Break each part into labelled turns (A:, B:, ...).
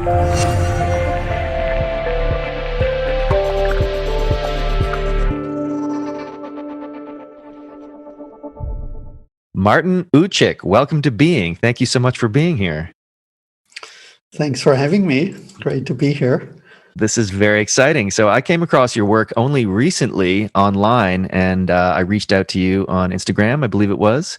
A: Martin Ucik, welcome to Being. Thank you so much for being here.
B: Thanks for having me. Great to be here.
A: This is very exciting. So I came across your work only recently online, and I reached out to you on Instagram, I believe it was,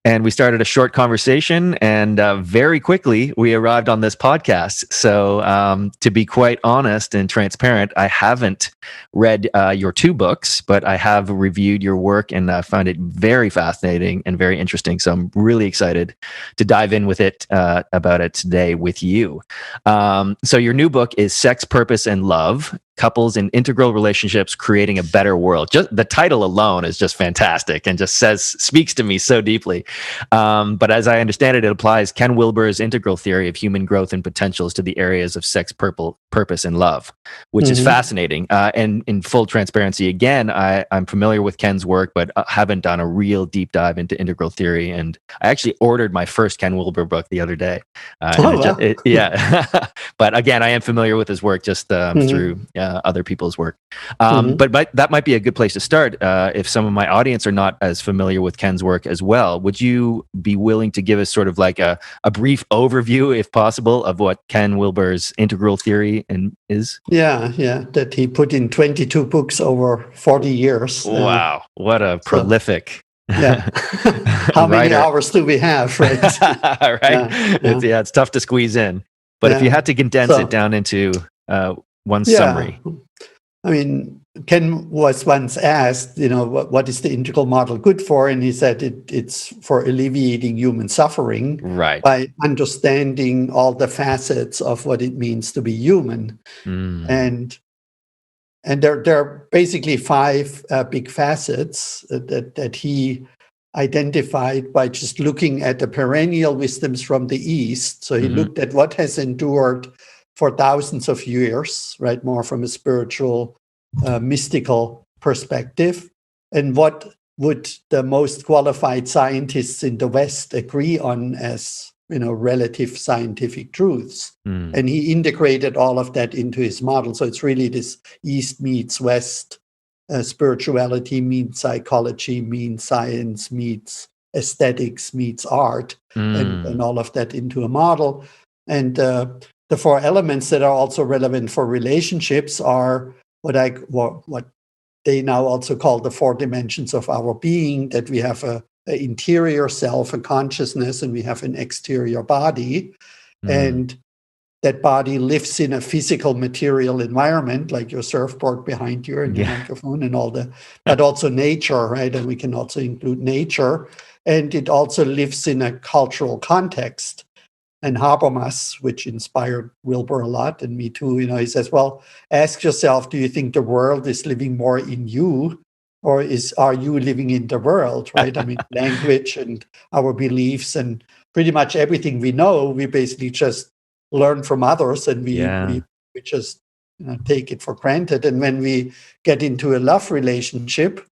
A: and we started a short conversation, and very quickly we arrived on this podcast. So to be quite honest and transparent, I haven't read your two books, but I have reviewed your work and found it very fascinating and very interesting. So I'm really excited to dive in with it about it today with you. So your new book is Sex, Purpose, and Love, Couples in Integral Relationships Creating a Better World. Just the title alone is just fantastic and just speaks to me so deeply. But as I understand it, it applies Ken Wilber's integral theory of human growth and potentials to the areas of sex, purpose, and love, which is fascinating. And in full transparency, again, I'm familiar with Ken's work, but haven't done a real deep dive into integral theory. And I actually ordered my first Ken Wilber book the other day. Yeah. But again, I am familiar with his work just through other people's work. But that might be a good place to start. If some of my audience are not as familiar with Ken's work as well, would you be willing to give us sort of like a brief overview, if possible, of what Ken Wilber's integral theory is?
B: Yeah, that he put in 22 books over 40 years.
A: Wow, what a prolific...
B: Yeah. How many hours do we have, right?
A: Right. It's tough to squeeze in. But if you had to condense it down into one summary.
B: I mean, Ken was once asked, what is the integral model good for? And he said it's for alleviating human suffering by understanding all the facets of what it means to be human. And there are basically five big facets that he identified by just looking at the perennial wisdoms from the East. So he looked at what has endured for thousands of years, right? More from a spiritual, mystical perspective. And what would the most qualified scientists in the West agree on as, relative scientific truths? And he integrated all of that into his model. So it's really this East meets West, spirituality meets psychology, meets science, meets aesthetics, meets art, and all of that into a model. And the four elements that are also relevant for relationships are what they now also call the four dimensions of our being, that we have an interior self, a consciousness, and we have an exterior body. And that body lives in a physical material environment, like your surfboard behind you and your microphone and but also nature, right? And we can also include nature. And it also lives in a cultural context. And Habermas, which inspired Wilber a lot, and me too, he says, well, ask yourself, do you think the world is living more in you, or are you living in the world, right? I mean, language and our beliefs and pretty much everything we know, we basically just learn from others, and we just take it for granted. And when we get into a love relationship,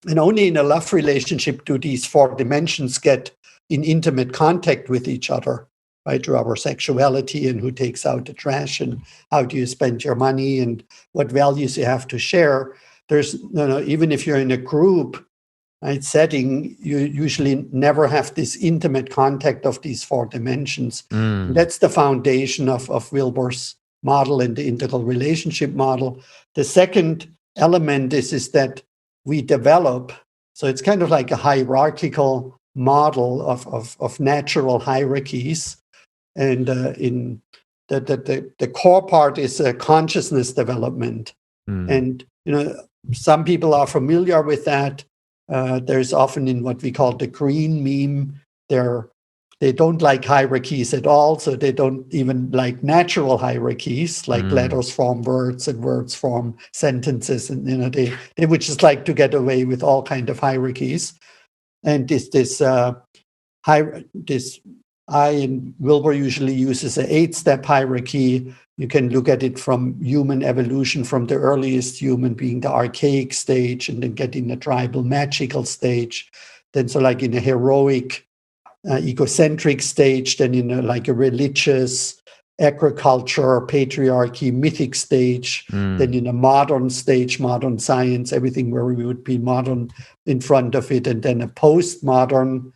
B: and only in a love relationship do these four dimensions get in intimate contact with each other, right? Through our sexuality and who takes out the trash and how do you spend your money and what values you have to share. There's, even if you're in a group setting, you usually never have this intimate contact of these four dimensions. That's the foundation of Wilber's model and the integral relationship model. The second element is that we develop, so it's kind of like a hierarchical model of natural hierarchies. And in the core part is a consciousness development. And, some people are familiar with that. There's often in what we call the green meme, they don't like hierarchies at all, so they don't even like natural hierarchies, like letters form words and words form sentences, and they would just like to get away with all kind of hierarchies. And this and Wilber usually uses an 8-step hierarchy. You can look at it from human evolution, from the earliest human being the archaic stage, and then get in a tribal magical stage. Then so like in a heroic egocentric stage, then in a religious agriculture, patriarchy, mythic stage, then in a modern stage, modern science, everything where we would be modern in front of it, and then a postmodern,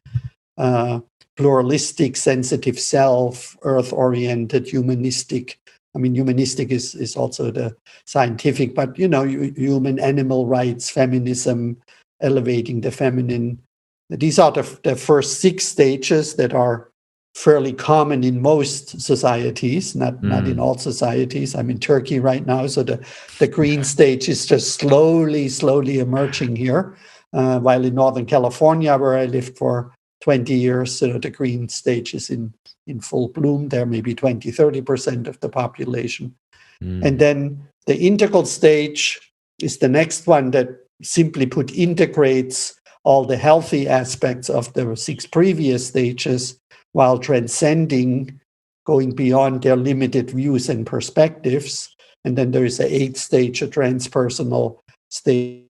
B: pluralistic, sensitive self, earth-oriented, humanistic. I mean, humanistic is also the scientific, but, human animal rights, feminism, elevating the feminine. These are the first 6 stages that are fairly common in most societies, not in all societies. I'm in Turkey right now, so the green stage is just slowly emerging here. While in Northern California, where I lived for 20 years, the green stage is in full bloom. There may be 20-30% of the population. And then the integral stage is the next one that, simply put, integrates all the healthy aspects of the 6 previous stages while transcending, going beyond their limited views and perspectives. And then there is the 8th stage, a transpersonal stage,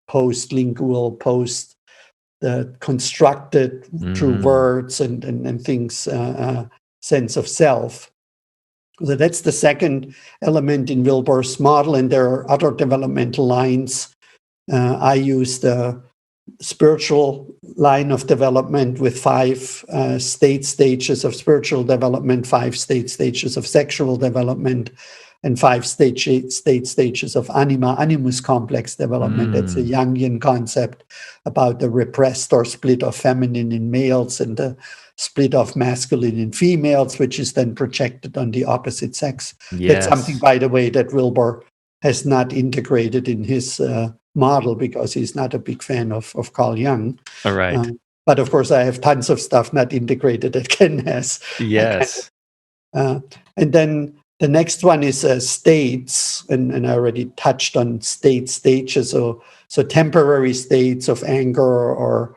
B: post-lingual, constructed through words and things, sense of self. So that's the second element in Wilber's model, and there are other developmental lines. I use the spiritual line of development with 5 state stages of spiritual development, 5 state stages of sexual development, and 5 state stages of animus complex development. That's a Jungian concept about the repressed or split of feminine in males and the split of masculine in females, which is then projected on the opposite sex.
A: Yes.
B: That's something, by the way, that Wilber has not integrated in his model because he's not a big fan of Carl Jung.
A: All right.
B: But of course, I have tons of stuff not integrated that Ken has.
A: Yes.
B: And then the next one is states, and I already touched on stages. So temporary states of anger or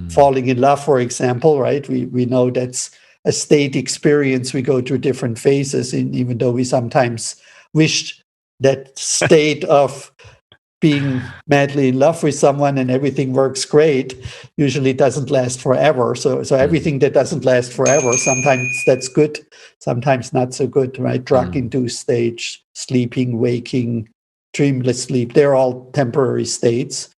B: falling in love, for example, right? We know that's a state experience. We go through different phases, even though we sometimes wish that state of being madly in love with someone and everything works great usually doesn't last forever. So everything that doesn't last forever, sometimes that's good, sometimes not so good, right? Drug-induced stage, sleeping, waking, dreamless sleep, they're all temporary states.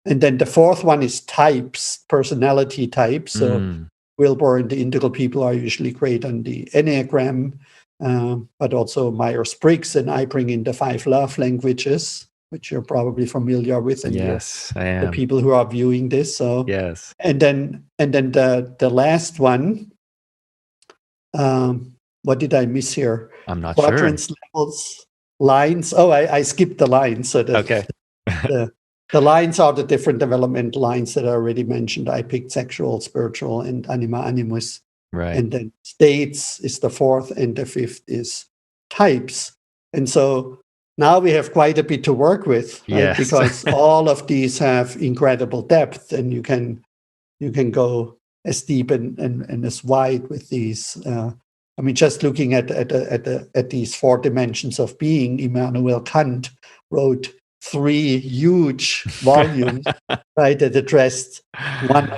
B: And then the 4th one is types, personality types. So Wilber and the integral people are usually great on the Enneagram, but also Myers-Briggs, and I bring in the 5 love languages, which you're probably familiar with, and
A: yes, I am.
B: The people who are viewing this. So
A: yes,
B: and then the last one. What did I miss here?
A: I'm not
B: Quadrants,
A: sure.
B: levels, lines. Oh, I skipped the lines. So
A: okay.
B: The lines are the different development lines that I already mentioned. I picked sexual, spiritual, and anima, animus.
A: Right.
B: And then states is the 4th, and the 5th is types. And so now we have quite a bit to work with, right?
A: Yes.
B: Because all of these have incredible depth, and you can go as deep and as wide with these. I mean, just looking at these 4 dimensions of being, Immanuel Kant wrote 3 huge volumes, right, that addressed one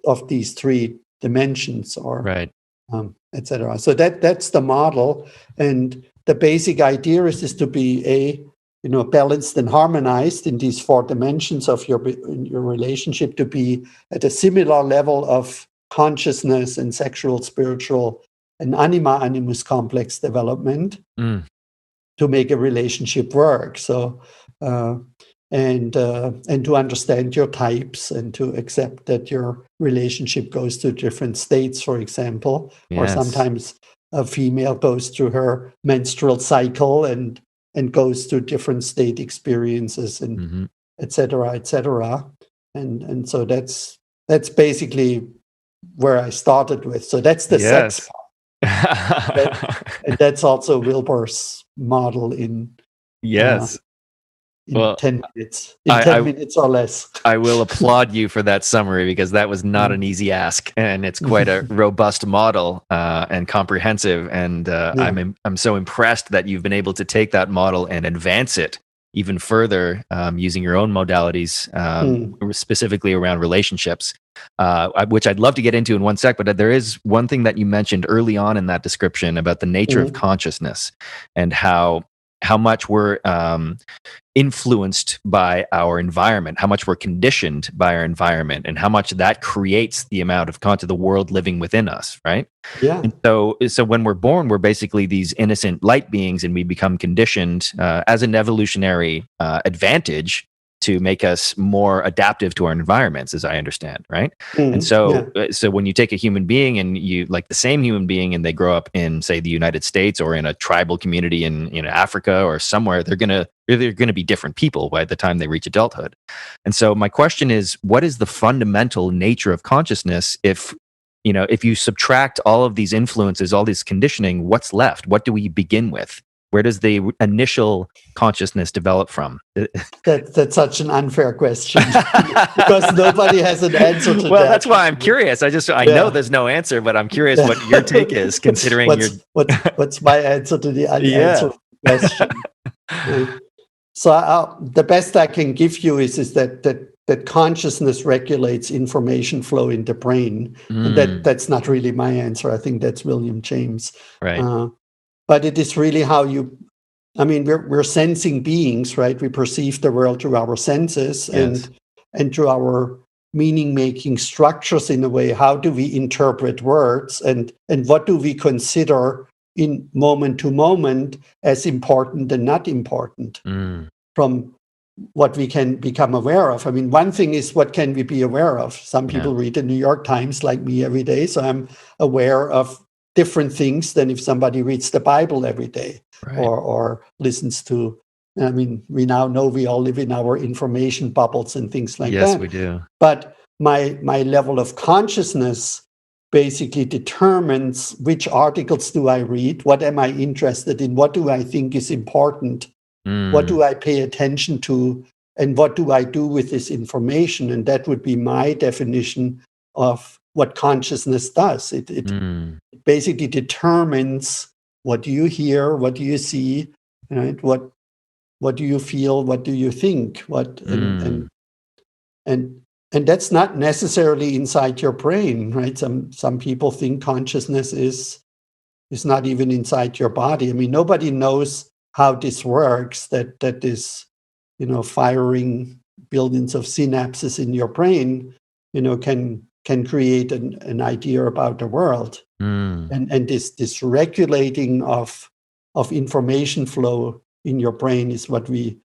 B: of these 3 dimensions, or
A: right,
B: etc. So that's the model, and the basic idea is to be balanced and harmonized in these 4 dimensions of your relationship, to be at a similar level of consciousness and sexual, spiritual, and animus complex development to make a relationship work. So and to understand your types, and to accept that your relationship goes to different states, for example, or sometimes a female goes through her menstrual cycle and goes through different state experiences, and et cetera. And so that's basically where I started with. So that's the sex part. And that's also Wilber's model in 10 minutes, 10 minutes or less.
A: I will applaud you for that summary, because that was not an easy ask, and it's quite a robust model and comprehensive. And I'm so impressed that you've been able to take that model and advance it even further using your own modalities, specifically around relationships, which I'd love to get into in one sec. But there is one thing that you mentioned early on in that description about the nature of consciousness and how much we're influenced by our environment, how much we're conditioned by our environment, and how much that creates the amount of the world living within us, right?
B: Yeah.
A: And so when we're born, we're basically these innocent light beings, and we become conditioned as an evolutionary advantage to make us more adaptive to our environments, as I understand, right? And so when you take a human being and you like the same human being, and they grow up in, say, the United States or in a tribal community in Africa or somewhere, they're gonna be different people by the time they reach adulthood. And so my question is, what is the fundamental nature of consciousness? If you subtract all of these influences, all this conditioning, what's left? What do we begin with? Where does the initial consciousness develop from?
B: That's such an unfair question because nobody has an answer to that.
A: Well, that's why I'm curious. I know there's no answer, but I'm curious what your take is, considering
B: what's my answer to the unanswered question. So the best I can give you is that consciousness regulates information flow in the brain. And that's not really my answer. I think that's William James.
A: Right.
B: But it is really how we're sensing beings, right? We perceive the world through our senses and through our meaning-making structures in a way. How do we interpret words and what do we consider in moment to moment as important and not important from what we can become aware of? I mean, one thing is, what can we be aware of? Some people read the New York Times like me every day, so I'm aware of different things than if somebody reads the Bible every day or listens to. I mean, we now know we all live in our information bubbles and things like that.
A: Yes, we do.
B: But my level of consciousness basically determines which articles do I read, what am I interested in, what do I think is important, what do I pay attention to, and what do I do with this information? And that would be my definition of what consciousness does. It basically determines what do you hear, what do you see, right? What do you feel, what do you think, and that's not necessarily inside your brain, right? Some people think consciousness is not even inside your body. I mean, nobody knows how this works. That is, firing billions of synapses in your brain, can create an idea about the world. And this regulating of information flow in your brain is what we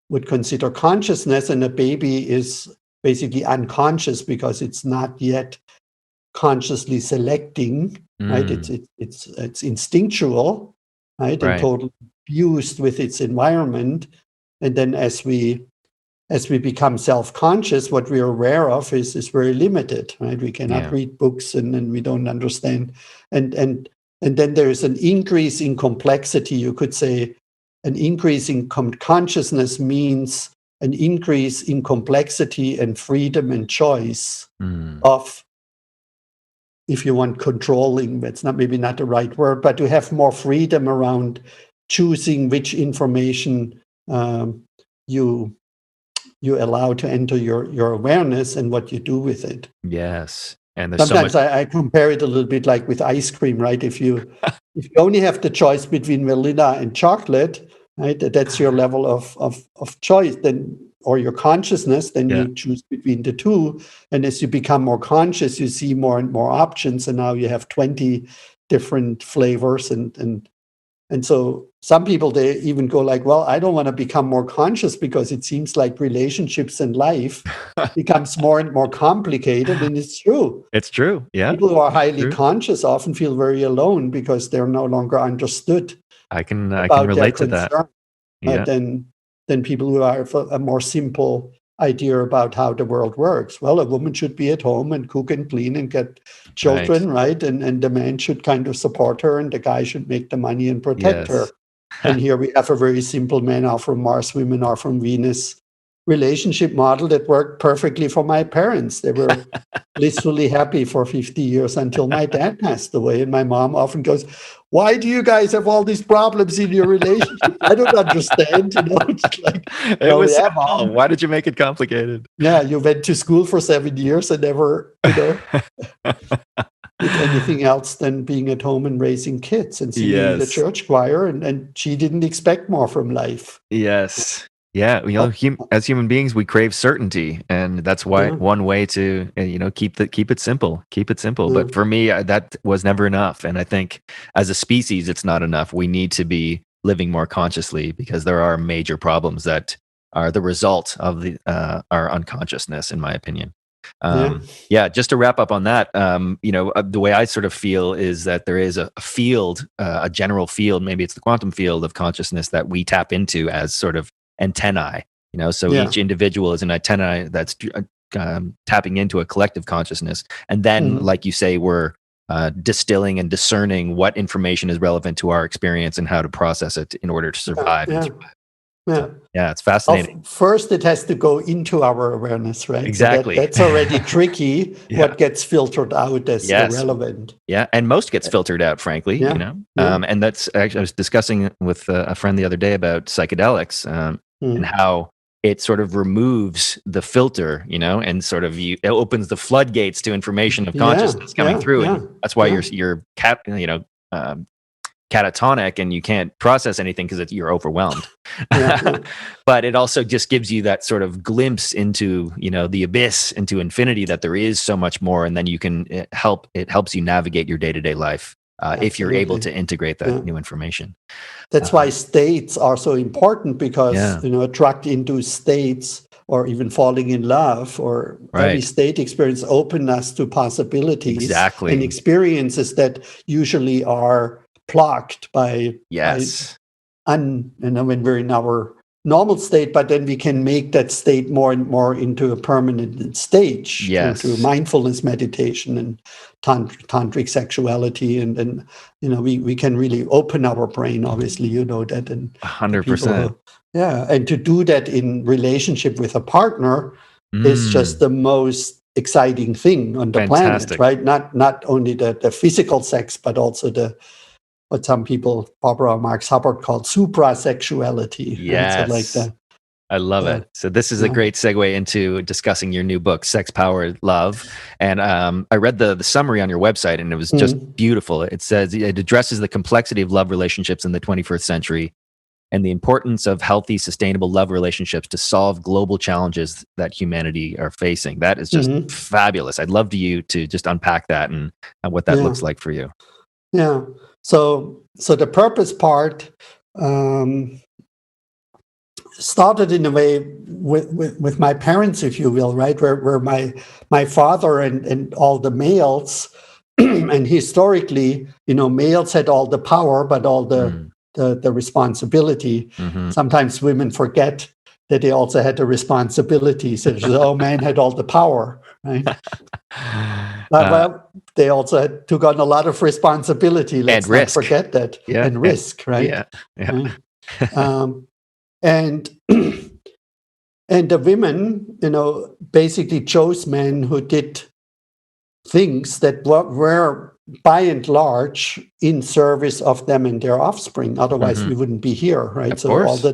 B: would consider consciousness. And a baby is basically unconscious because it's not yet consciously selecting, right? It's instinctual, right? And totally fused with its environment. And then as we become self-conscious, what we are aware of is very limited, right? We cannot read books and we don't understand. And then there is an increase in complexity. You could say an increase in consciousness means an increase in complexity and freedom and choice of, if you want, controlling. That's maybe not the right word, but to have more freedom around choosing which information you allow to enter your awareness and what you do with it.
A: Yes. And
B: sometimes I compare it a little bit like with ice cream, right? If you only have the choice between vanilla and chocolate, right? That's your level of choice, then, or your consciousness, then you choose between the two. And as you become more conscious, you see more and more options, and now you have 20 different flavors and so some people, they even go like, well, I don't want to become more conscious because it seems like relationships and life becomes more and more complicated. And it's true.
A: It's true. Yeah.
B: People who are highly conscious often feel very alone because they're no longer understood.
A: I can relate to that.
B: Yeah. Than people who have a more simple idea about how the world works. Well, a woman should be at home and cook and clean and get children, right? And the man should kind of support her, and the guy should make the money and protect her. And here we have a very simple: men are from Mars, women are from Venus. relationship model that worked perfectly for my parents. They were blissfully happy for 50 years until my dad passed away. And my mom often goes, "Why do you guys have all these problems in your relationship? I don't understand." It's like,
A: it was
B: yeah,
A: simple.
B: Mom.
A: Why did you make it complicated?
B: Yeah, you went to school for 7 years and never, did anything else than being at home and raising kids and singing in the church choir. And she didn't expect more from life.
A: Yes. Yeah. As human beings, we crave certainty. And that's why one way to, keep it simple. Keep it simple. But for me, that was never enough. And I think as a species, it's not enough. We need to be living more consciously because there are major problems that are the result of our unconsciousness, in my opinion. Just to wrap up on that, the way I sort of feel is that there is a field, a general field, maybe it's the quantum field of consciousness that we tap into as sort of antennae, each individual is an antennae that's tapping into a collective consciousness. And then, like you say, we're distilling and discerning what information is relevant to our experience and how to process it in order to survive. It's fascinating.
B: First, it has to go into our awareness, right?
A: Exactly.
B: So that's already tricky. What gets filtered out as irrelevant.
A: Yeah, and most gets filtered out, frankly. And that's actually, I was discussing with a friend the other day about psychedelics and how it sort of removes the filter, and sort of it opens the floodgates to information of consciousness coming through. And that's why you're catatonic and you can't process anything because you're overwhelmed. But it also just gives you that sort of glimpse into the abyss, into infinity, that there is so much more, and then it helps you navigate your day-to-day life if you're able to integrate that new information.
B: That's why states are so important, because attract into states or even falling in love or every state experience open us to possibilities and experiences that usually are blocked by when we're in our normal state, but then we can make that state more and more into a permanent stage through mindfulness meditation and tantric sexuality, and we can really open our brain. Obviously, that, and
A: 100%.
B: And to do that in relationship with a partner is just the most exciting thing on the planet, right? Not only the physical sex, but also what some people, Barbara Marx Hubbard, called suprasexuality.
A: Yes.
B: Right? So like that.
A: I love it. So this is a great segue into discussing your new book, Sex Powered Love. And I read the summary on your website, and it was just beautiful. It says it addresses the complexity of love relationships in the 21st century and the importance of healthy, sustainable love relationships to solve global challenges that humanity are facing. That is just fabulous. I'd love you to just unpack that and what that looks like for you.
B: Yeah. So the purpose part started in a way with my parents, if you will, right? Where my father and all the males, and historically, males had all the power, but all the responsibility. Sometimes women forget that they also had the responsibility. So man had all the power, right? Well, they also took on a lot of responsibility. Let's not forget that. And risk, right? And the women, basically chose men who did things that were by and large in service of them and their offspring. Otherwise, we wouldn't be here, right?
A: Of course.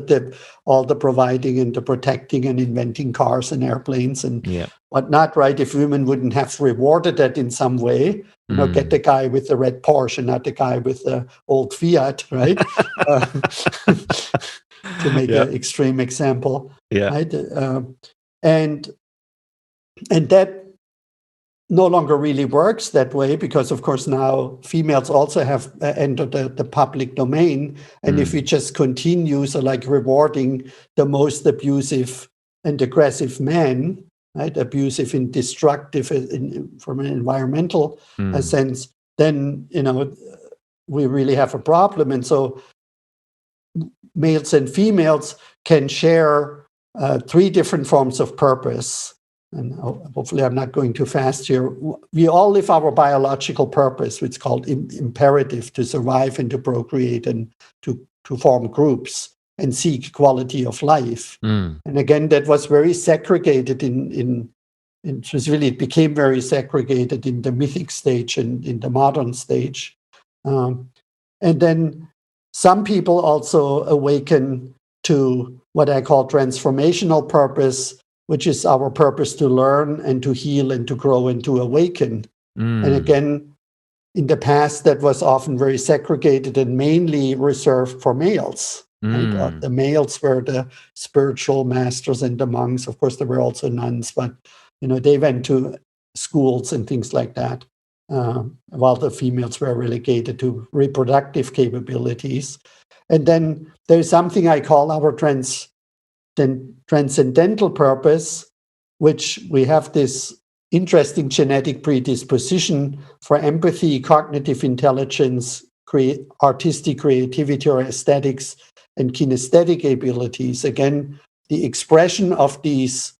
B: all the providing and the protecting and inventing cars and airplanes and whatnot, right? If women wouldn't have rewarded that in some way, get the guy with the red Porsche, not the guy with the old Fiat, right? To make an extreme example, right? And that no longer really works that way, because of course now females also have entered the public domain, and if we just continue like rewarding the most abusive and aggressive men, right, abusive and destructive from an environmental sense, then we really have a problem. And so males and females can share 3 different forms of purpose. And hopefully I'm not going too fast here. We all live our biological purpose, which is called imperative, to survive and to procreate and to form groups. and seek quality of life. And again, that was very segregated it became very segregated in the mythic stage and in the modern stage. And then some people also awaken to what I call transformational purpose, which is our purpose to learn and to heal and to grow and to awaken. And again, in the past, that was often very segregated and mainly reserved for males. Right? The males were the spiritual masters and the monks. Of course, there were also nuns, but they went to schools and things like that, while the females were relegated to reproductive capabilities. And then there's something I call our transcendental purpose, which we have this interesting genetic predisposition for empathy, cognitive intelligence, artistic creativity or aesthetics, and kinesthetic abilities. Again, the expression of these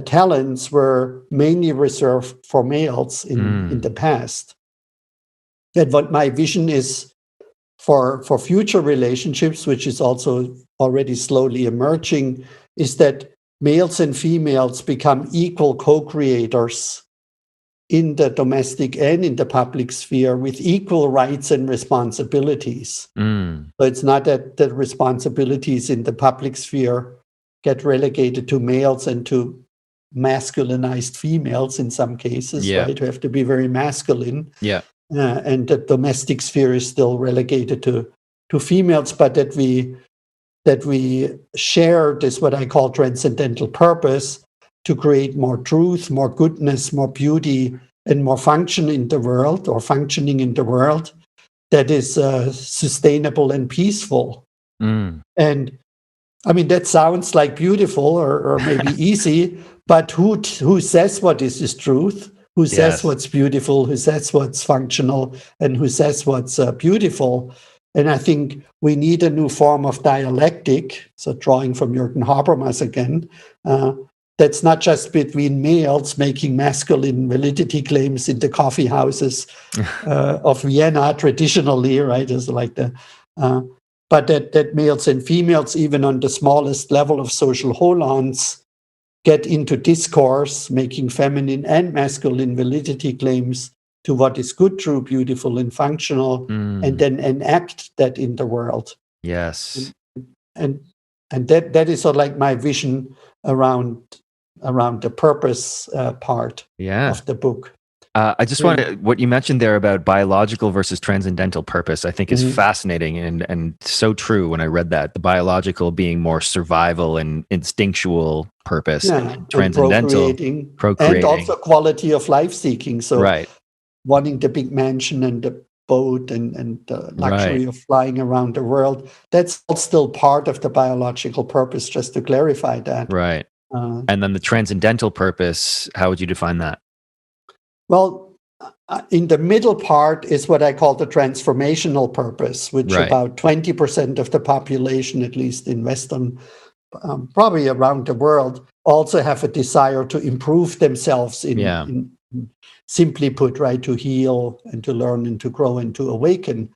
B: talents were mainly reserved for males in the past. And what my vision is for future relationships, which is also already slowly emerging, is that males and females become equal co-creators in the domestic and in the public sphere with equal rights and responsibilities. So it's not that the responsibilities in the public sphere get relegated to males and to masculinized females in some cases, right? Who have to be very masculine. And the domestic sphere is still relegated to females, but that we share this, what I call transcendental purpose, to create more truth, more goodness, more beauty, and more functioning in the world that is sustainable and peaceful. And I mean, that sounds like beautiful or maybe easy, but who says what is truth? Who says what's beautiful? Who says what's functional? And who says what's beautiful? And I think we need a new form of dialectic. So drawing from Jürgen Habermas again, that's not just between males making masculine validity claims in the coffee houses of Vienna traditionally, right? It's like but that males and females, even on the smallest level of social holons, get into discourse, making feminine and masculine validity claims to what is good, true, beautiful, and functional, and then enact that in the world.
A: Yes.
B: And that is sort of like my vision around the purpose part of the book.
A: I just want to, what you mentioned there about biological versus transcendental purpose, I think is fascinating and so true when I read that. The biological being more survival and instinctual purpose, transcendental, procreating.
B: And also quality of life seeking. So wanting the big mansion and the boat and the luxury of flying around the world, that's all still part of the biological purpose, just to clarify that.
A: Right. And then the transcendental purpose, how would you define that?
B: Well, in the middle part is what I call the transformational purpose, which about 20% of the population, at least in Western, probably around the world, also have a desire to improve themselves in simply put, right, to heal and to learn and to grow and to awaken.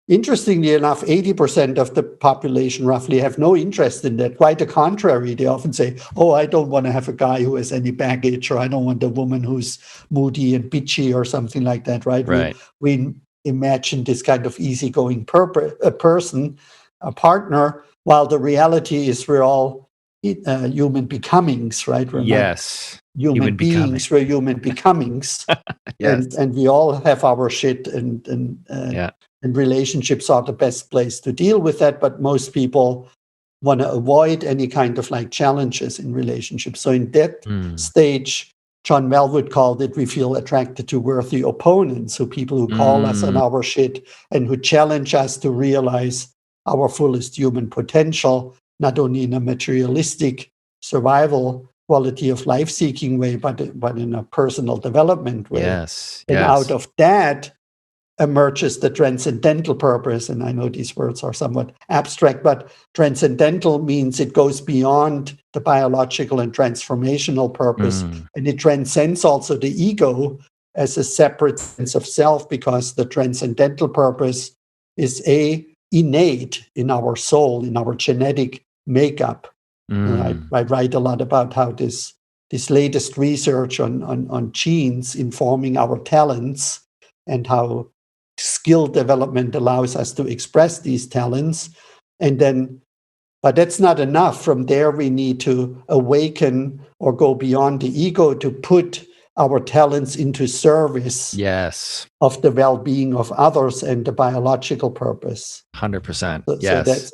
B: Interestingly enough, 80% of the population roughly have no interest in that. Quite the contrary. They often say, oh, I don't want to have a guy who has any baggage, or I don't want a woman who's moody and bitchy or something like that, right? We imagine this kind of easygoing person, a partner, while the reality is we're all human becomings, right? We're not human beings, we're human becomings. And we all have our shit and relationships are the best place to deal with that, but most people want to avoid any kind of like challenges in relationships. So in that stage, John Welwood called it, we feel attracted to worthy opponents, so people who call us on our shit and who challenge us to realize our fullest human potential, not only in a materialistic survival quality of life-seeking way, but in a personal development way. And out of that emerges the transcendental purpose. And I know these words are somewhat abstract, but transcendental means it goes beyond the biological and transformational purpose. And it transcends also the ego as a separate sense of self, because the transcendental purpose is innate in our soul, in our genetic makeup. I write a lot about how this latest research on genes informing our talents and how skill development allows us to express these talents. And then, but that's not enough. From there, we need to awaken or go beyond the ego to put our talents into service of the well-being of others and the biological purpose.
A: 100%.
B: So that's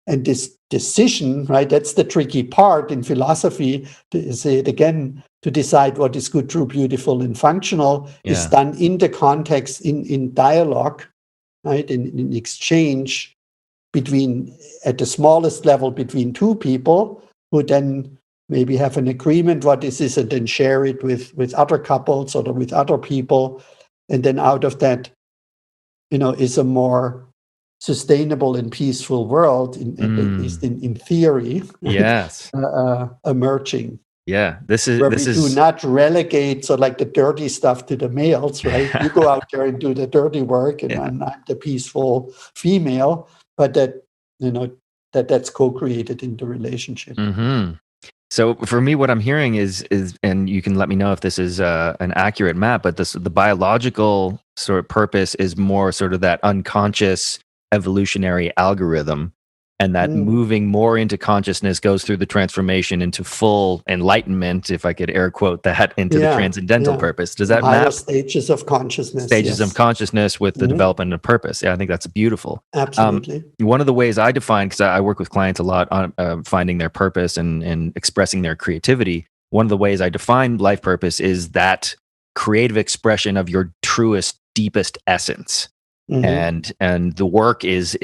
B: and this decision, right? That's the tricky part in philosophy. To say it again, to decide what is good, true, beautiful, and functional is done in the context, in dialogue, right? In exchange between, at the smallest level, between two people who then maybe have an agreement what this is and then share it with other couples or with other people. And then out of that, is a more sustainable and peaceful world, at least in theory.
A: Yes.
B: Emerging.
A: Yeah, this is
B: do not relegate like the dirty stuff to the males, right? You go out there and do the dirty work, and I'm the peaceful female, but that's co-created in the relationship.
A: Mm-hmm. So for me, what I'm hearing is, and you can let me know if this is an accurate map, but the biological sort of purpose is more sort of that unconscious evolutionary algorithm, and that moving more into consciousness goes through the transformation into full enlightenment, if I could air quote that, into the transcendental purpose. Does that
B: higher
A: map
B: stages of consciousness?
A: Stages of consciousness with the development of purpose. Yeah, I think that's beautiful.
B: Absolutely.
A: One of the ways I define, because I work with clients a lot on finding their purpose and expressing their creativity. One of the ways I define life purpose is that creative expression of your truest, deepest essence. And the work is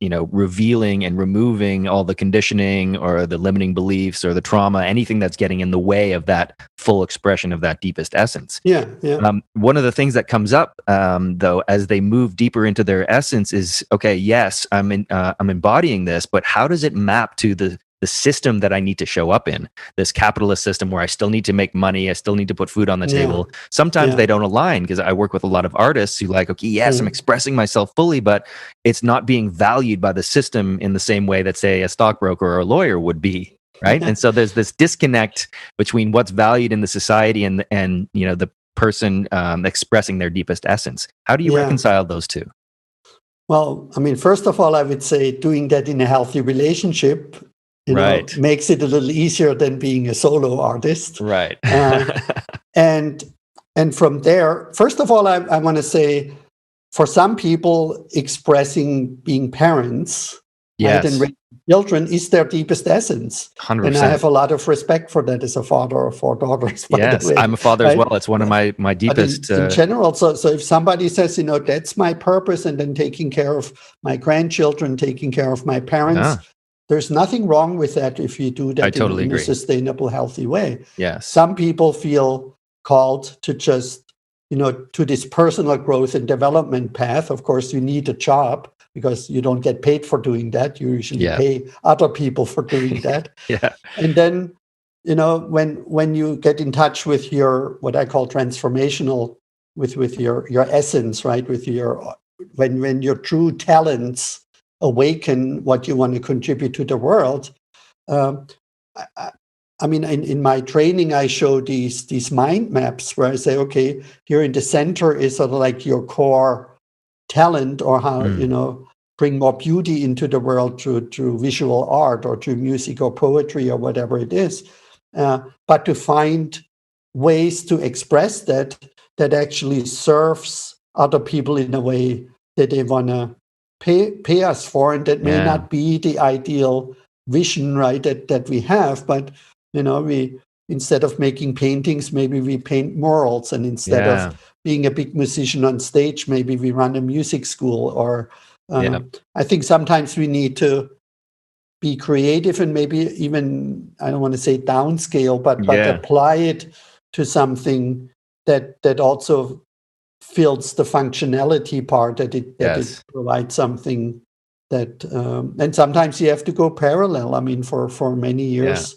A: revealing and removing all the conditioning or the limiting beliefs or the trauma, anything that's getting in the way of that full expression of that deepest essence. One of the things that comes up though, as they move deeper into their essence, is okay, yes, I'm embodying this, but how does it map to the system that I need to show up in, this capitalist system where I still need to make money, I still need to put food on the table. Sometimes they don't align, because I work with a lot of artists who okay, yes, I'm expressing myself fully, but it's not being valued by the system in the same way that, say, a stockbroker or a lawyer would be, right? And so there's this disconnect between what's valued in the society and the person expressing their deepest essence. How do you reconcile those two?
B: Well, I mean, first of all, I would say doing that in a healthy relationship makes it a little easier than being a solo artist.
A: Right.
B: And from there, first of all, I want to say, for some people, expressing being parents and raising children is their deepest essence.
A: 100%.
B: And I have a lot of respect for that as a father of 4 daughters. By the way,
A: I'm a father as well. It's one of my deepest.
B: In general, so if somebody says, that's my purpose, and then taking care of my grandchildren, taking care of my parents, there's nothing wrong with that if you do that in a sustainable, healthy way.
A: Yes.
B: Some people feel called to just, to this personal growth and development path. Of course, you need a job because you don't get paid for doing that. You usually pay other people for doing that. And then, when you get in touch with your, what I call transformational, with your essence, right? With when your true talents awaken what you want to contribute to the world. I mean, in my training, I show these mind maps where I say, okay, here in the center is sort of like your core talent, or how, bring more beauty into the world through visual art or through music or poetry or whatever it is. But to find ways to express that actually serves other people in a way that they want to pay us for, and that may not be the ideal vision, right, that we have, but we, instead of making paintings, maybe we paint murals, and instead of being a big musician on stage, maybe we run a music school, or I think sometimes we need to be creative and maybe even, I don't want to say downscale, but apply it to something that also fills the functionality part, that it provides something that, and sometimes you have to go parallel. I mean, for many years,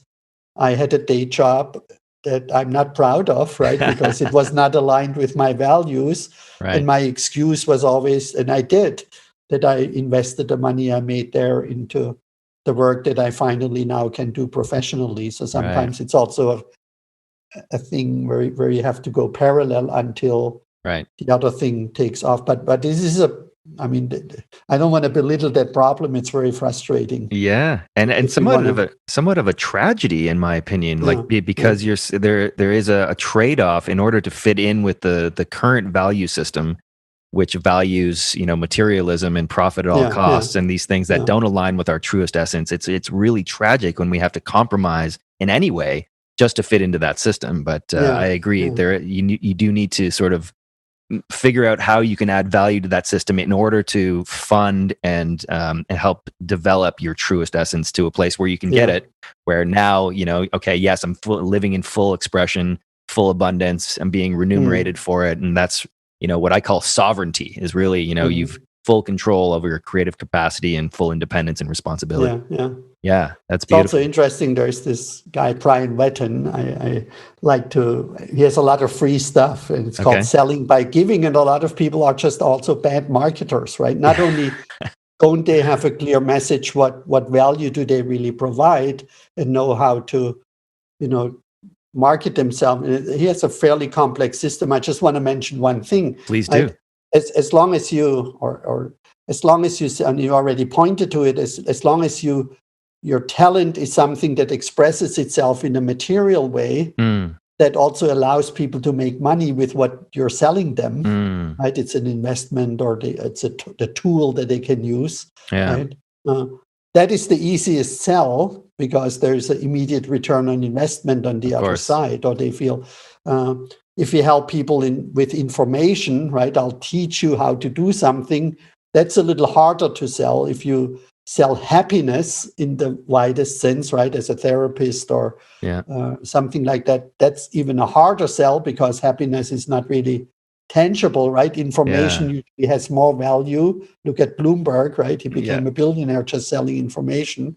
B: I had a day job that I'm not proud of, right? Because it was not aligned with my values. And my excuse was always, and I did, that I invested the money I made there into the work that I finally now can do professionally. So sometimes it's also a thing where you have to go parallel until the other thing takes off. But this is I don't want to belittle that problem. It's very frustrating.
A: Yeah, and somewhat of a tragedy, in my opinion. Because there is a trade-off in order to fit in with the current value system, which values materialism and profit at all costs, and these things that don't align with our truest essence. It's really tragic when we have to compromise in any way just to fit into that system. But I agree, you do need to sort of figure out how you can add value to that system in order to fund and help develop your truest essence to a place where you can get it, where now, okay, yes, I'm living in full expression, full abundance, I'm being remunerated for it. And that's, what I call sovereignty is really, you've full control over your creative capacity and full independence and responsibility. Yeah, that's beautiful.
B: It's also interesting. There's this guy, Brian Wetton. I like he has a lot of free stuff, and it's called Selling by Giving. And a lot of people are just also bad marketers, right? Not only don't they have a clear message, what value do they really provide, and know how to, market themselves. He has a fairly complex system. I just want to mention one thing.
A: Please do.
B: As long as you, as long as you, and you already pointed to it, as long as your talent is something that expresses itself in a material way that also allows people to make money with what you're selling them, right? It's an investment, or it's the tool that they can use, right? That is the easiest sell, because there's an immediate return on investment on the other side, or they feel, if you help people with information, right? I'll teach you how to do something. That's a little harder to sell. If you sell happiness in the widest sense, right, as a therapist or something like that, that's even a harder sell, because happiness is not really tangible, right? Information usually has more value. Look at Bloomberg, right? He became a billionaire just selling information.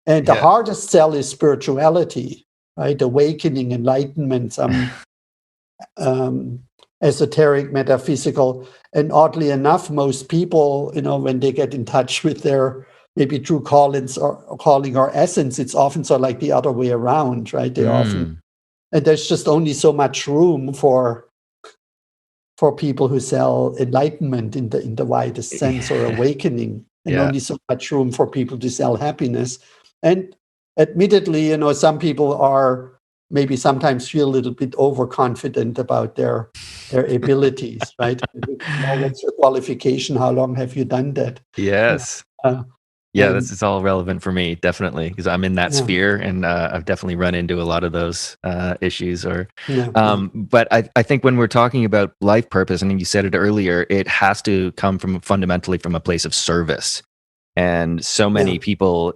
B: And the hardest sell is spirituality, right? Awakening, enlightenment, some esoteric, metaphysical. And oddly enough, most people, when they get in touch with their maybe true calling or essence, it's often sort of like the other way around, right? They often, and there's just only so much room for people who sell enlightenment in the widest sense, or awakening, and only so much room for people to sell happiness. And admittedly, some people are maybe sometimes feel a little bit overconfident about their abilities, right? What's your qualification? How long have you done that?
A: Yes. This is all relevant for me, definitely, because I'm in that sphere, and I've definitely run into a lot of those issues. But I think when we're talking about life purpose, and you said it earlier, it has to come fundamentally from a place of service. And so many people,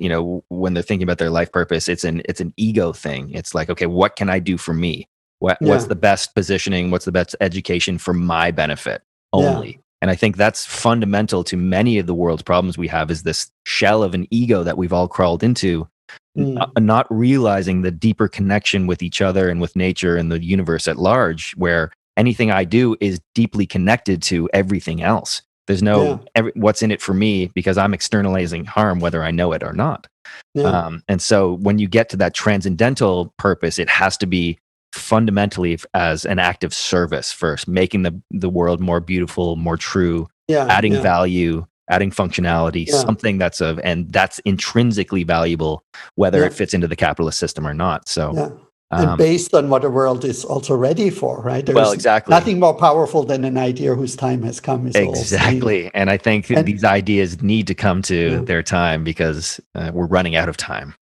A: when they're thinking about their life purpose, it's an ego thing. It's like, okay, what can I do for me? What's the best positioning? What's the best education for my benefit only? And I think that's fundamental to many of the world's problems we have, is this shell of an ego that we've all crawled into, not realizing the deeper connection with each other and with nature and the universe at large, where anything I do is deeply connected to everything else. There's no what's in it for me, because I'm externalizing harm whether I know it or not. And so when you get to that transcendental purpose, it has to be fundamentally as an act of service first, making the world more beautiful, more true, adding value, adding functionality, something that's intrinsically valuable, whether it fits into the capitalist system or not. So
B: and based on what the world is also ready for, right?
A: Exactly.
B: Nothing more powerful than an idea whose time has come.
A: Exactly. And I think these ideas need to come to their time, because we're running out of time.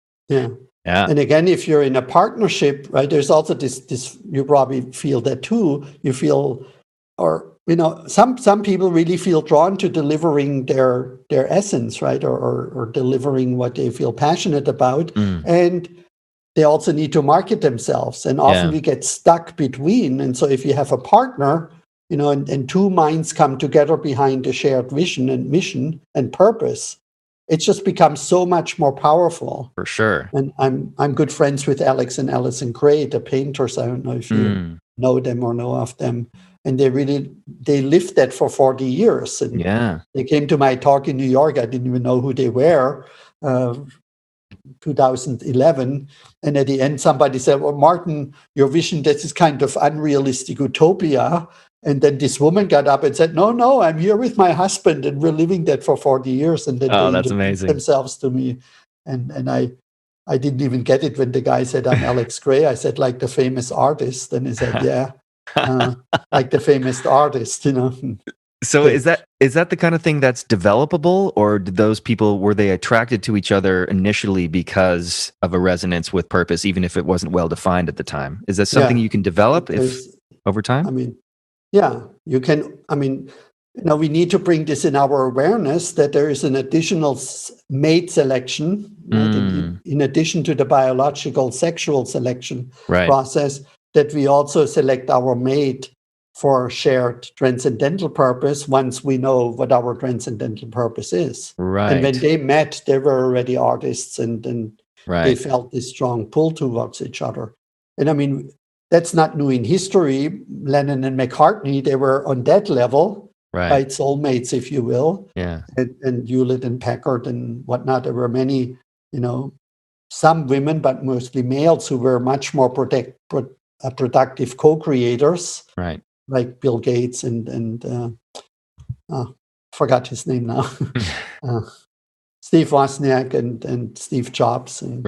A: And
B: again, if you're in a partnership, right, there's also this, you probably feel that too. You feel, or, some people really feel drawn to delivering their essence, right? Or delivering what they feel passionate about. And they also need to market themselves. And often we get stuck between. And so if you have a partner, and two minds come together behind a shared vision and mission and purpose, it just becomes so much more powerful.
A: For sure.
B: And I'm good friends with Alex and Alison Gray, the painters. I don't know if you know them or know of them. and they lived that for 40 years. And they came to my talk in New York. I didn't even know who they were. 2011, and at the end somebody said, well, Martin, your vision, this is kind of unrealistic utopia. And then this woman got up and said, no, I'm here with my husband and we're living that for 40 years. And then they
A: that's amazing.
B: themselves to me. And I didn't even get it when the guy said, I'm Alex Gray. I said, like the famous artist. And he said, yeah, like the famous artist,
A: So is that the kind of thing that's developable, or did those people, were they attracted to each other initially because of a resonance with purpose, even if it wasn't well defined at the time? Is that something you can develop over time?
B: I mean, yeah, you can. I mean, we need to bring this in our awareness that there is an additional mate selection, right? In addition to the biological sexual selection process, that we also select our mate for shared transcendental purpose once we know what our transcendental purpose is.
A: Right.
B: And when they met, they were already artists, and they felt this strong pull towards each other. And I mean, that's not new in history. Lennon and McCartney, they were on that level, right? Soulmates, if you will.
A: Yeah.
B: And Hewlett and Packard and whatnot. There were many, some women, but mostly males, who were much more productive co-creators.
A: Right.
B: Like Bill Gates and forgot his name now. Steve Wozniak and Steve Jobs and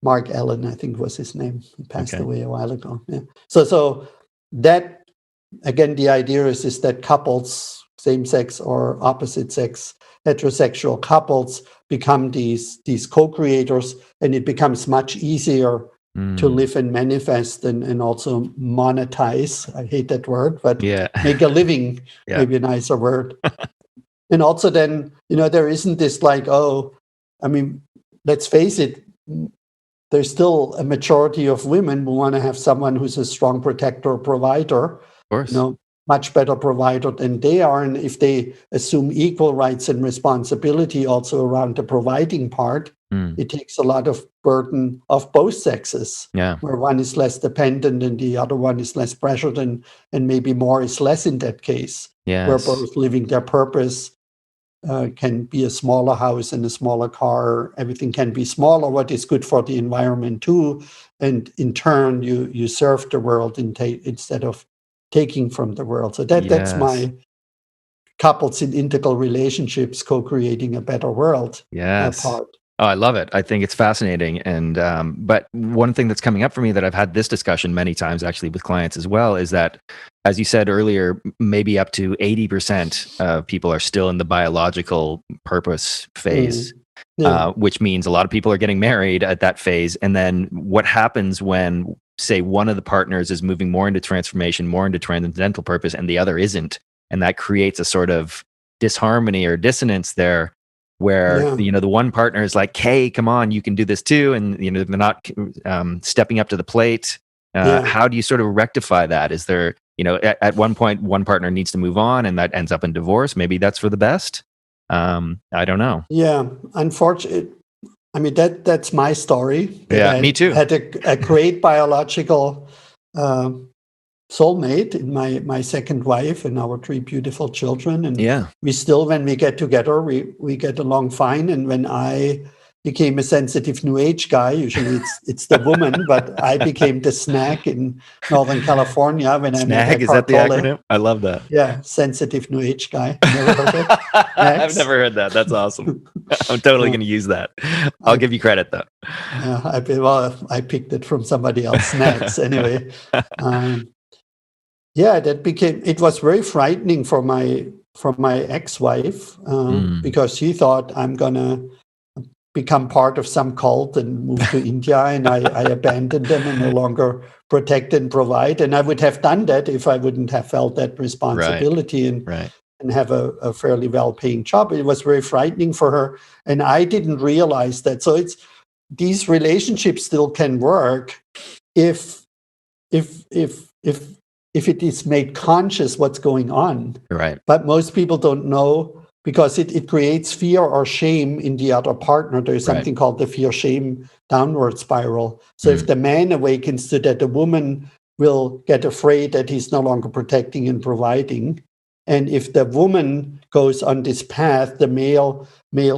B: Mark Allen, I think was his name. He passed away a while ago. Yeah. So that, again, the idea is that couples, same-sex or opposite-sex heterosexual couples, become these co-creators, and it becomes much easier to live and manifest and also monetize. I hate that word, but make a living, maybe a nicer word. And also then, there isn't this let's face it, there's still a majority of women who want to have someone who's a strong protector, provider,
A: of course.
B: Much better provider than they are. And if they assume equal rights and responsibility also around the providing part, it takes a lot of burden of both sexes, where one is less dependent and the other one is less pressured, and maybe more is less in that case, where both living their purpose can be a smaller house and a smaller car. Everything can be smaller, what is good for the environment too. And in turn, you serve the world instead of taking from the world. So that's my couples in integral relationships co-creating a better world part.
A: Oh, I love it. I think it's fascinating. And but one thing that's coming up for me, that I've had this discussion many times actually with clients as well, is that, as you said earlier, maybe up to 80% of people are still in the biological purpose phase, which means a lot of people are getting married at that phase. And then what happens when, say, one of the partners is moving more into transformation, more into transcendental purpose, and the other isn't? And that creates a sort of disharmony or dissonance there, where the one partner is like, hey, come on, you can do this too, and they're not stepping up to the plate. How do you sort of rectify that? Is there, at one point one partner needs to move on and that ends up in divorce? Maybe that's for the best. I don't know.
B: Unfortunately, I mean, that's my story.
A: Me too.
B: Had a great biological soulmate in my second wife and our 3 beautiful children. And we still, when we get together, we get along fine. And when I became a sensitive New Age guy, usually it's the woman, but I became the snag in Northern California when I met
A: Snag, is that the acronym? I love that.
B: Yeah, sensitive New Age guy. Never heard it?
A: I've never heard that. That's awesome. I'm totally going to use that. I'll give you credit though.
B: I picked it from somebody else. Snags anyway. It was very frightening for my ex-wife because she thought I'm gonna become part of some cult and move to India, and I abandoned them and no longer protect and provide. And I would have done that if I wouldn't have felt that responsibility and have a fairly well-paying job. It was very frightening for her, and I didn't realize that. So these relationships still can work if it is made conscious what's going on.
A: Right.
B: But most people don't know, because it creates fear or shame in the other partner. There's something called the fear-shame downward spiral. So if the man awakens to that, the woman will get afraid that he's no longer protecting and providing. And if the woman goes on this path, the male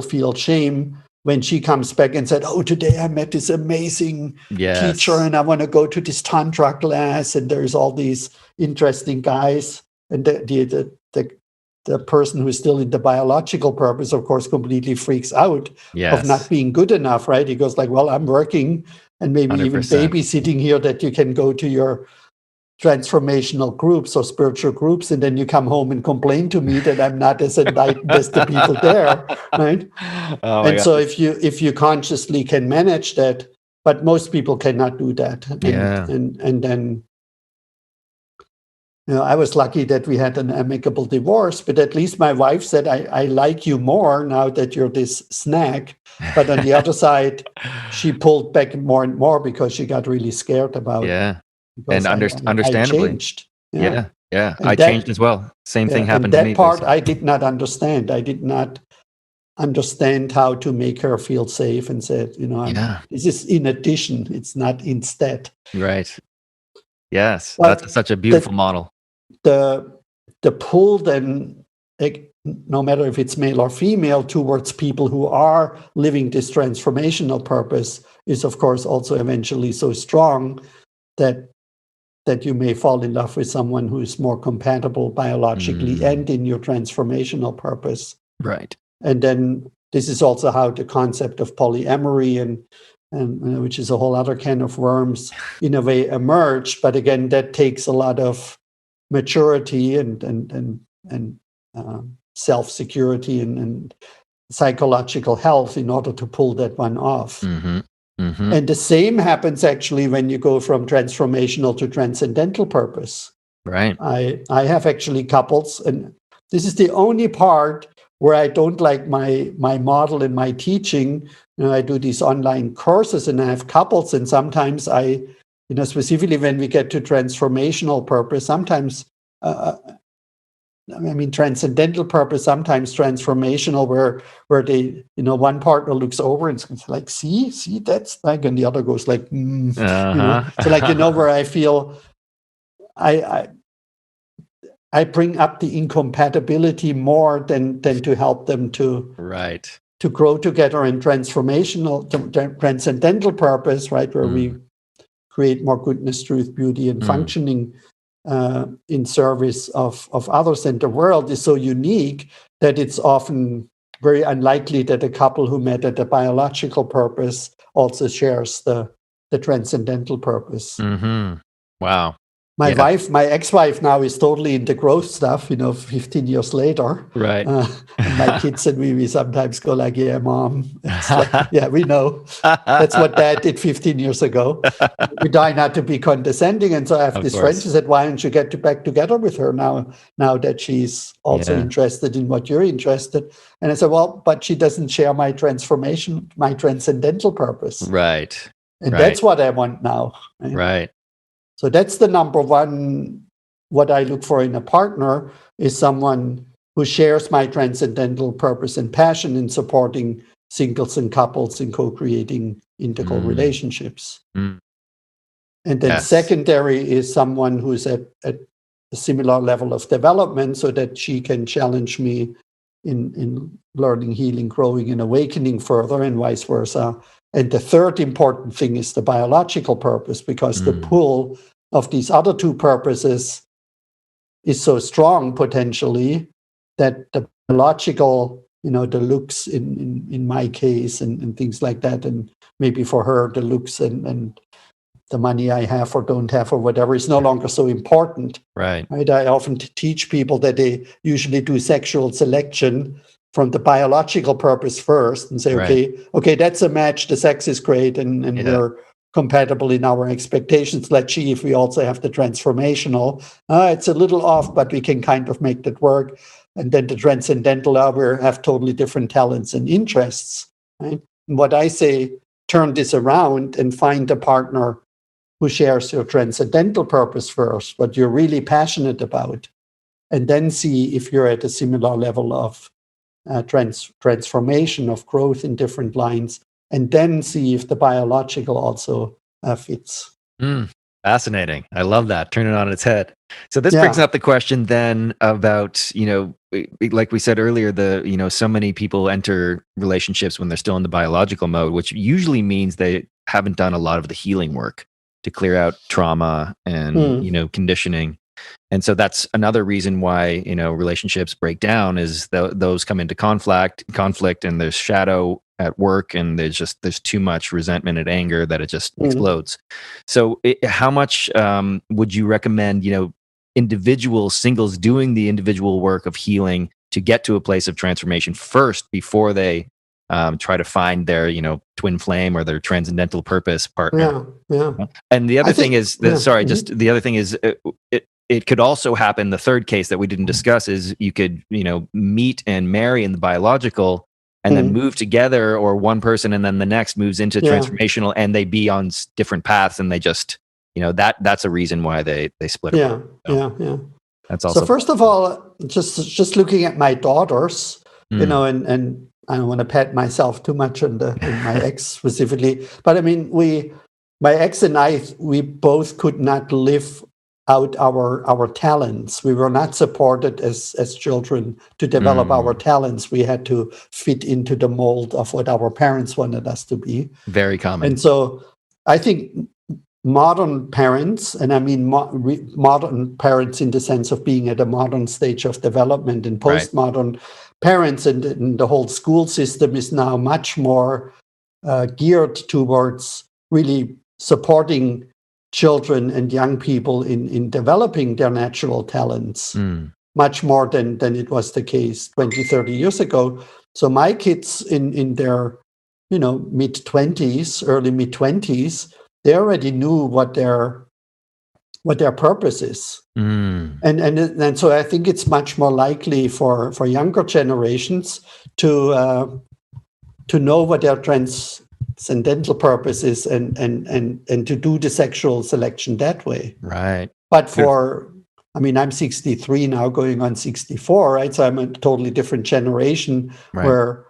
B: feels shame when she comes back and said, "Oh, today I met this amazing teacher and I want to go to this tantra class, and there's all these interesting guys." And the person who's still in the biological purpose, of course, completely freaks out of not being good enough, right? He goes like, "Well, I'm working and maybe 100%. Even babysitting here that you can go to your transformational groups or spiritual groups, and then you come home and complain to me that I'm not as enlightened as the people there," right? And so if you consciously can manage that, but most people cannot do that. And then, I was lucky that we had an amicable divorce, but at least my wife said, I like you more now that you're this snack. But on the other side, she pulled back more and more because she got really scared about
A: and understandably.
B: I changed.
A: Yeah. I changed as well. Same thing happened to me.
B: That part I did not understand. I did not understand how to make her feel safe, and said, this is in addition, it's not instead.
A: Right. Yes, but that's such a beautiful model.
B: The pull then, no matter if it's male or female, towards people who are living this transformational purpose is, of course, also eventually so strong that you may fall in love with someone who is more compatible biologically and in your transformational purpose.
A: Right.
B: And then this is also how the concept of polyamory and which is a whole other can of worms, in a way emerged. But again, that takes a lot of maturity and self-security and psychological health in order to pull that one off. And the same happens actually when you go from transformational to transcendental purpose.
A: Right.
B: I have actually couples, and this is the only part where I don't like my model and my teaching. I do these online courses and I have couples, and sometimes I, specifically when we get to transformational purpose, sometimes, transcendental purpose, sometimes transformational, where they, one partner looks over and it's like, see, that's like, and the other goes like, So like, where I feel I bring up the incompatibility more than to help them to grow together in transcendental purpose, right? Where we create more goodness, truth, beauty, and functioning in service of others. And the world is so unique that it's often very unlikely that a couple who met at a biological purpose also shares the transcendental purpose.
A: Wow.
B: My wife, my ex-wife now is totally into growth stuff, 15 years later.
A: Right.
B: And my kids and we sometimes go like, "Yeah, Mom." It's like, yeah, we know. That's what Dad did 15 years ago. We try not to be condescending. And so I have this friend who said, "Why don't you get back together with her now that she's also interested in what you're interested?" And I said, "Well, but she doesn't share my transcendental purpose."
A: Right.
B: And that's what I want now.
A: Right.
B: So that's the number one, what I look for in a partner is someone who shares my transcendental purpose and passion in supporting singles and couples in co-creating integral relationships. And then secondary is someone who's at a similar level of development so that she can challenge me in learning, healing, growing, and awakening further, and vice versa. And the third important thing is the biological purpose, because the pull of these other two purposes is so strong potentially that the biological, the looks in my case and things like that, and maybe for her, the looks and the money I have or don't have or whatever is no longer so important.
A: Right.
B: I often teach people that they usually do sexual selection from the biological purpose first and say, okay, that's a match. The sex is great and we're compatible in our expectations. Let's see if we also have the transformational. It's a little off, but we can kind of make that work. And then the transcendental, we have totally different talents and interests. Right? And what I say, turn this around and find a partner who shares your transcendental purpose first, what you're really passionate about, and then see if you're at a similar level of transformation, of growth in different lines, and then see if the biological also fits.
A: Fascinating. I love that. Turn it on its head. So this brings
B: Yeah.
A: up the question then about, like we said earlier, so many people enter relationships when they're still in the biological mode, which usually means they haven't done a lot of the healing work to clear out trauma and, conditioning. And so that's another reason why, relationships break down is those come into conflict, and there's shadow at work, and there's too much resentment and anger that it just explodes. So how much would you recommend, individual singles doing the individual work of healing to get to a place of transformation first before they try to find their, twin flame or their transcendental purpose partner?
B: Yeah.
A: And the other thing is that, sorry,
B: Mm-hmm.
A: just the other thing is it could also happen. The third case that we didn't discuss is you could, meet and marry in the biological and then move together, or one person and then the next moves into transformational, and they be on different paths, and they just, that's a reason why they split apart.
B: Yeah.
A: That's also.
B: So first of all, just looking at my daughters, and I don't want to pat myself too much on my ex specifically, but I mean, my ex and I, we both could not live out our talents. We were not supported as children to develop our talents. We had to fit into the mold of what our parents wanted us to be.
A: Very common.
B: And so I think modern parents, and I mean modern parents in the sense of being at a modern stage of development, and postmodern parents, and the whole school system is now much more geared towards really supporting children and young people in developing their natural talents, much more than it was the case 20, 30 years ago. So my kids in their mid-20s, early mid-20s, they already knew what their purpose is. And so I think it's much more likely for younger generations to know what their transcendental purpose is, and to do the sexual selection that way.
A: Right.
B: But I'm 63 now, going on 64, right? So I'm a totally different generation, where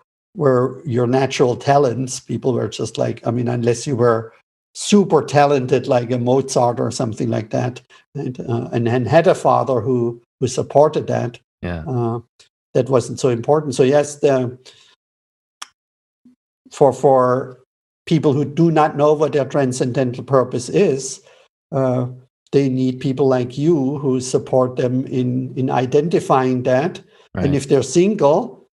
B: your natural talents, people were just like, unless you were super talented like a Mozart or something like that, and had a father who supported that, that wasn't so important. So yes, for people who do not know what their transcendental purpose is, they need people like you who support them in identifying that. And if they're single,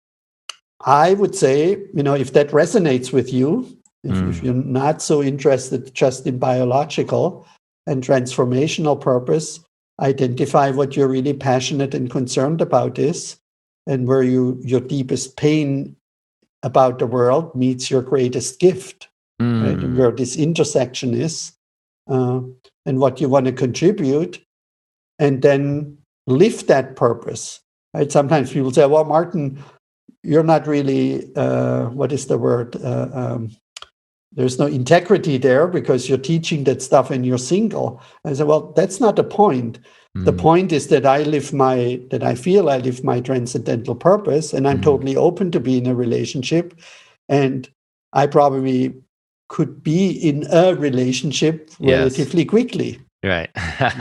B: I would say, if that resonates with you, if you're not so interested just in biological and transformational purpose, identify what you're really passionate and concerned about is, and where your deepest pain about the world meets your greatest gift, right? And where this intersection is, and what you want to contribute, and then live that purpose, right? Sometimes people say, well, Martin, you're not really, what is the word? There's no integrity there because you're teaching that stuff and you're single. I said, well, that's not the point. The point is that I feel I live my transcendental purpose, and I'm totally open to be in a relationship. And I probably could be in a relationship relatively quickly.
A: Right.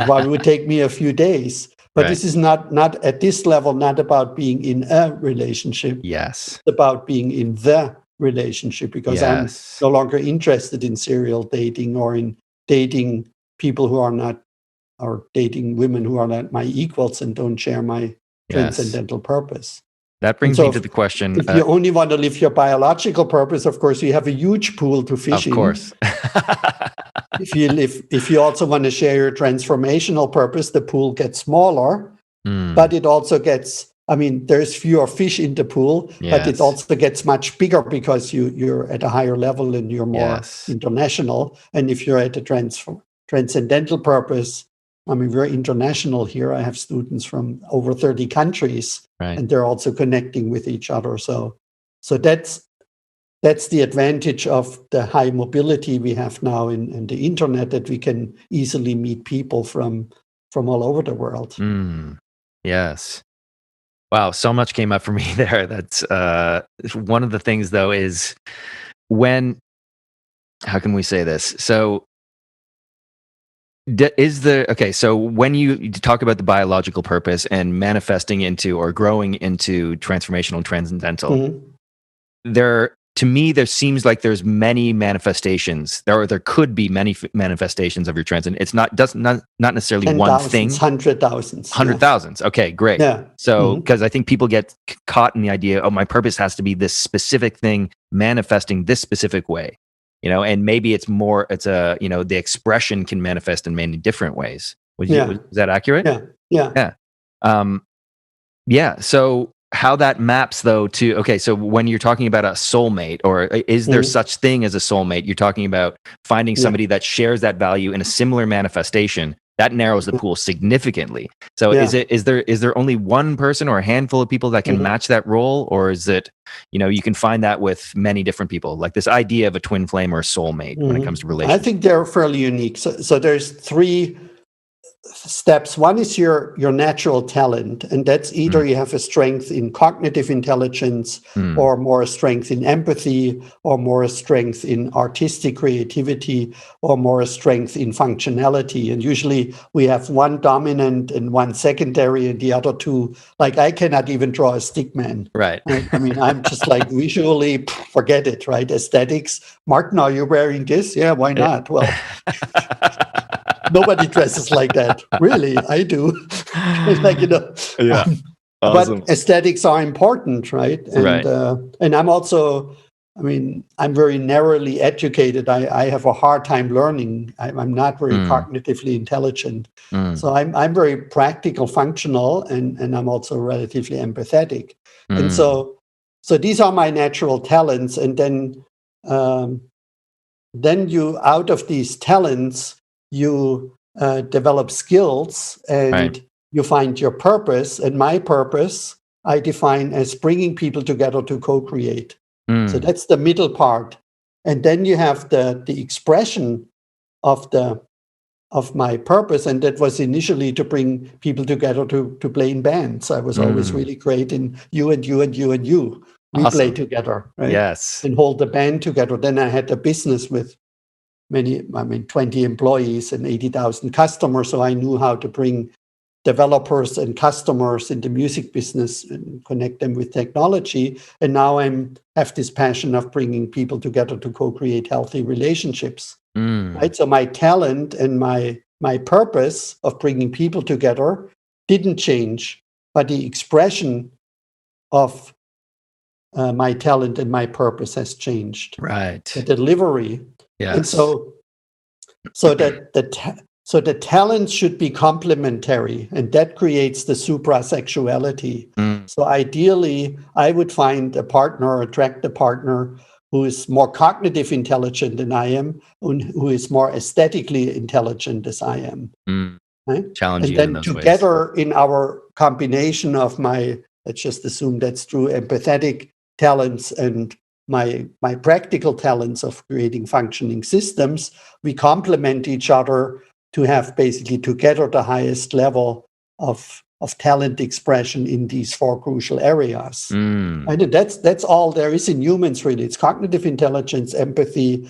B: While it would take me a few days. But this is not at this level, not about being in a relationship.
A: Yes.
B: It's about being in the relationship, because I'm no longer interested in serial dating or in dating people who are not, or dating women who are not my equals and don't share my transcendental purpose.
A: That brings me to the question.
B: If you only want to live your biological purpose, of course, you have a huge pool to fish in.
A: Of course.
B: If you also want to share your transformational purpose, the pool gets smaller, but it also gets, there's fewer fish in the pool, but it also gets much bigger because you're at a higher level and you're more international. And if you're at a transcendental purpose, we're international here. I have students from over 30 countries, and they're also connecting with each other. So that's the advantage of the high mobility we have now in the internet, that we can easily meet people from all over the world.
A: Yes. Wow, so much came up for me there. That's one of the things, though, is how can we say this? So So when you talk about the biological purpose and manifesting into or growing into transformational and transcendental, to me, there seems like there's many manifestations. There could be many manifestations of your transcend. It's not necessarily one thing.
B: 100,000.
A: 100,000. Okay, great.
B: Yeah.
A: So, because I think people get caught in the idea, oh, my purpose has to be this specific thing manifesting this specific way, and maybe the expression can manifest in many different ways. Was that accurate?
B: Yeah.
A: Yeah. So how that maps though to, so when you're talking about a soulmate, or is there such thing as a soulmate? You're talking about finding somebody that shares that value in a similar manifestation. That narrows the pool significantly. So is there only one person or a handful of people that can match that role, or is it, you can find that with many different people, like this idea of a twin flame or a soulmate when it comes to relationships?
B: I think they're fairly unique. So there's 3 steps. One is your natural talent, and that's either you have a strength in cognitive intelligence, or more strength in empathy, or more strength in artistic creativity, or more strength in functionality. And usually we have one dominant and one secondary, and the other 2, like I cannot even draw a stick man.
A: Right.
B: I mean, I'm just like visually, forget it, right? Aesthetics. Martin, are you wearing this? Yeah, why not? Well, nobody dresses like that. Really, I do.
A: Yeah. Awesome.
B: But aesthetics are important, right? And and I'm also, I'm very narrowly educated. I have a hard time learning. I'm not very cognitively intelligent. So I'm very practical, functional, and I'm also relatively empathetic. And so these are my natural talents. And then you, out of these talents, you develop skills, and you find your purpose. And my purpose I define as bringing people together to co-create. So that's the middle part. And then you have the expression of my purpose, and that was initially to bring people together to play in bands. I was always really great in you and you and you and you. We play together, right?
A: Yes.
B: And hold the band together. Then I had a business with 20 employees and 80,000 customers. So I knew how to bring developers and customers in the music business and connect them with technology. And now I have this passion of bringing people together to co-create healthy relationships. Right. So my talent and my purpose of bringing people together didn't change, but the expression of my talent and my purpose has changed.
A: Right.
B: The delivery.
A: Yes.
B: And so the talent should be complementary, and that creates the suprasexuality. So ideally, I would find attract a partner who is more cognitive intelligent than I am, and who is more aesthetically intelligent as I am. Right?
A: Challenge
B: and
A: you
B: then
A: in those
B: together
A: ways.
B: In our combination of let's just assume that's true, empathetic talents and my practical talents of creating functioning systems, we complement each other to have basically together the highest level of talent expression in these 4 crucial areas. And that's all there is in humans, really. It's cognitive intelligence, empathy,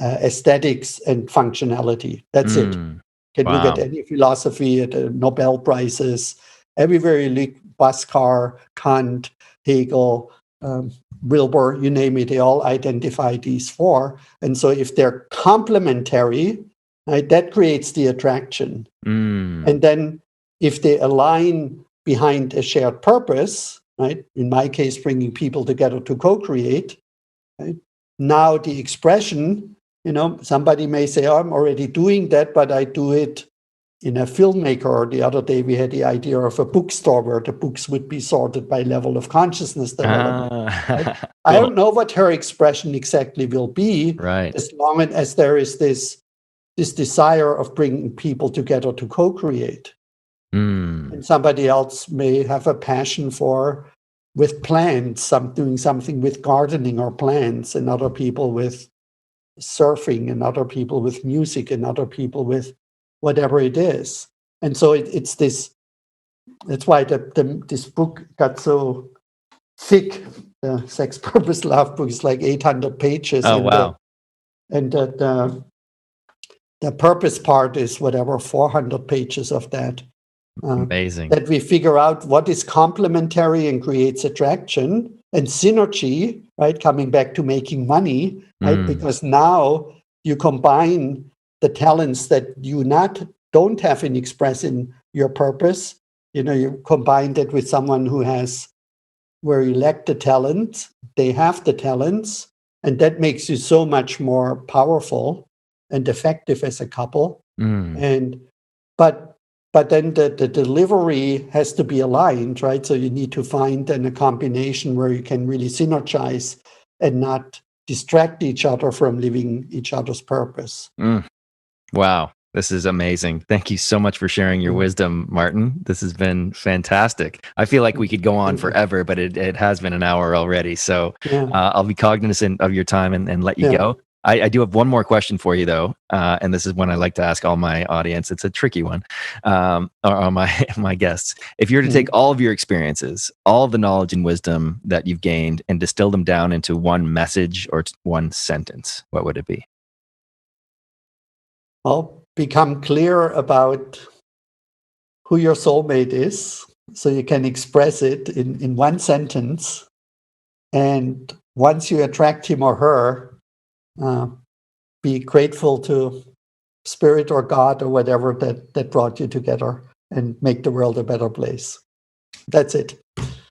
B: aesthetics, and functionality. That's it. Can you get any philosophy at the Nobel Prizes? Everywhere you look, Bhaskar, Kant, Hegel, Wilber, you name it, they all identify these 4. And so if they're complementary, right, that creates the attraction. And then if they align behind a shared purpose, right, in my case, bringing people together to co-create, right, now the expression, somebody may say, oh, I'm already doing that, but I do it in a filmmaker. The other day we had the idea of a bookstore where the books would be sorted by level of consciousness development. Right? Cool. I don't know what her expression exactly will be,
A: right,
B: as long as there is this desire of bringing people together to co-create. And somebody else may have a passion with plants, doing something with gardening or plants, and other people with surfing, and other people with music, and other people with whatever it is. And so it's this. That's why this book got so thick. The Sex, Purpose, Love book is like 800 pages.
A: Oh, wow.
B: And the purpose part is whatever 400 pages of that.
A: Amazing.
B: That we figure out what is complementary and creates attraction and synergy, right? Coming back to making money, right? Because now you combine the talents that you don't have in expressing your purpose. You combine that with someone where you lack the talent, they have the talents, and that makes you so much more powerful and effective as a couple. But then the delivery has to be aligned, right? So you need to find then a combination where you can really synergize and not distract each other from living each other's purpose.
A: Wow. This is amazing. Thank you so much for sharing your wisdom, Martin. This has been fantastic. I feel like we could go on forever, but it has been an hour already. So I'll be cognizant of your time and let you go. I do have one more question for you, though, and this is one I like to ask all my audience. It's a tricky one, or my guests. If you were to take all of your experiences, all of the knowledge and wisdom that you've gained, and distill them down into one message or one sentence, what would it be?
B: Well, become clear about who your soulmate is, so you can express it in one sentence. And once you attract him or her, be grateful to Spirit or God or whatever that brought you together, and make the world a better place. That's it.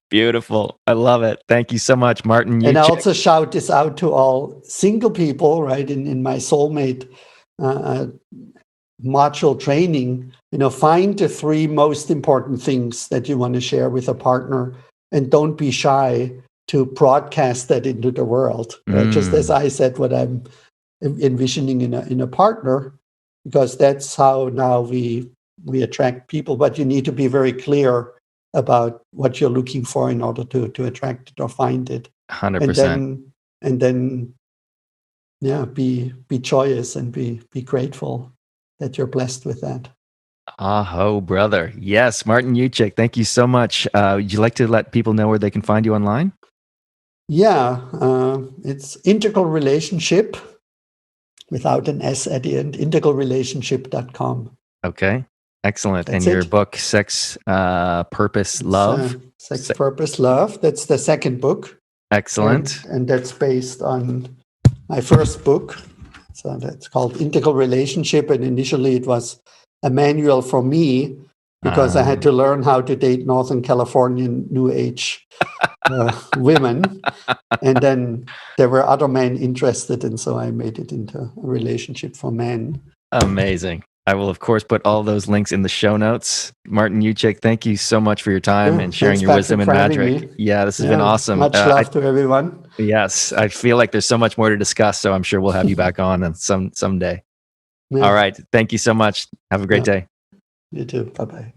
B: Beautiful. I love it. Thank you so much, Martin. And I also shout this out to all single people, right? In my soulmate module training, find the 3 most important things that you want to share with a partner, and don't be shy to broadcast that into the world. Right? Just as I said, what I'm envisioning in a partner, because that's how now we attract people. But you need to be very clear about what you're looking for in order to attract it or find it. 100%. And then be joyous and be grateful that you're blessed with that. Oh, brother. Yes, Martin Ucik, thank you so much. Would you like to let people know where they can find you online? Yeah, it's Integral Relationship, without an S at the end, integralrelationship.com. Okay, excellent. That's and your book, Sex, Purpose, Love? Sex, Purpose, Love. That's the second book. Excellent. And that's based on my first book. So that's called Integral Relationship. And initially it was a manual for me, because I had to learn how to date Northern Californian New Age women. And then there were other men interested, and so I made it into a relationship for men. Amazing. I will, of course, put all those links in the show notes. Martin Ucik, thank you so much for your time and sharing your wisdom and magic. Yeah, this has been awesome. Much love to everyone. Yes, I feel like there's so much more to discuss, so I'm sure we'll have you back on someday. Yeah. All right. Thank you so much. Have a great day. You too. Bye-bye.